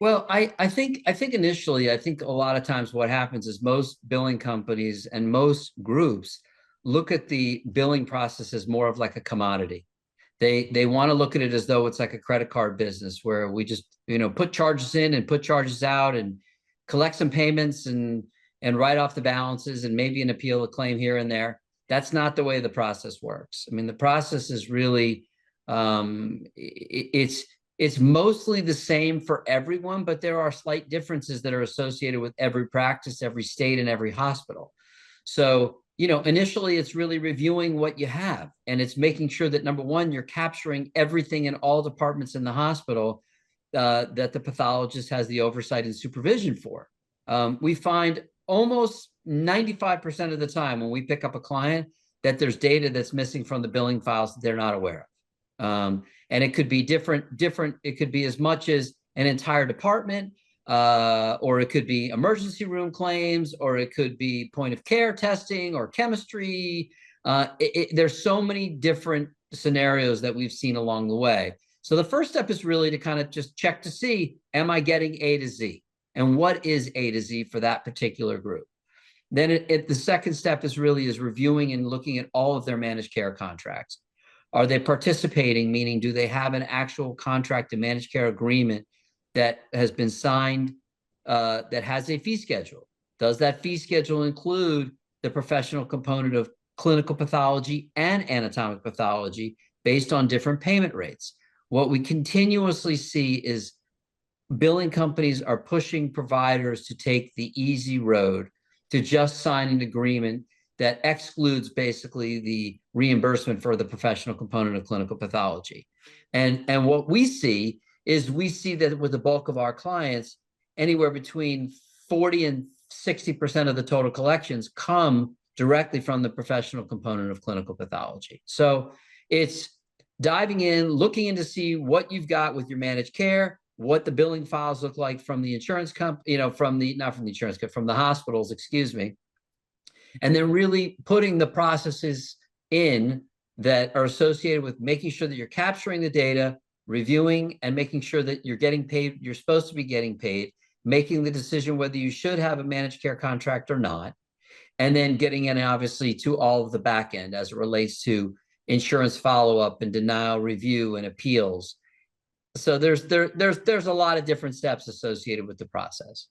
Well, I think initially, I think a lot of times what happens is most billing companies and most groups look at the billing process as more of like a commodity. They want to look at it as though it's like a credit card business where we just, put charges in and put charges out and collect some payments and write off the balances and maybe an appeal a claim here and there. That's not the way the process works. I mean, the process is really it's mostly the same for everyone, but there are slight differences that are associated with every practice, every state, and every hospital. So, initially it's really reviewing what you have, and it's making sure that number one, you're capturing everything in all departments in the hospital that the pathologist has the oversight and supervision for. We find almost 95% of the time when we pick up a client that there's data that's missing from the billing files that they're not aware of. And it could be different. It could be as much as an entire department, or it could be emergency room claims, or it could be point of care testing or chemistry. There's so many different scenarios that we've seen along the way. So the first step is really to kind of just check to see, am I getting A to Z? And what is A to Z for that particular group? Then the second step is reviewing and looking at all of their managed care contracts. Are they participating? Meaning, do they have an actual contract and managed care agreement that has been signed that has a fee schedule? Does that fee schedule include the professional component of clinical pathology and anatomic pathology based on different payment rates? What we continuously see is billing companies are pushing providers to take the easy road, to just sign an agreement that excludes basically the reimbursement for the professional component of clinical pathology. And what we see that with the bulk of our clients, anywhere between 40 and 60% of the total collections come directly from the professional component of clinical pathology. So it's diving in, looking in to see what you've got with your managed care, what the billing files look like from the insurance company, not from the insurance company, from the hospitals, excuse me. And then really putting the processes in that are associated with making sure that you're capturing the data, reviewing and making sure that you're getting paid, you're supposed to be getting paid, making the decision whether you should have a managed care contract or not, and then getting in obviously to all of the back end as it relates to insurance follow-up and denial review and appeals. So there's a lot of different steps associated with the process.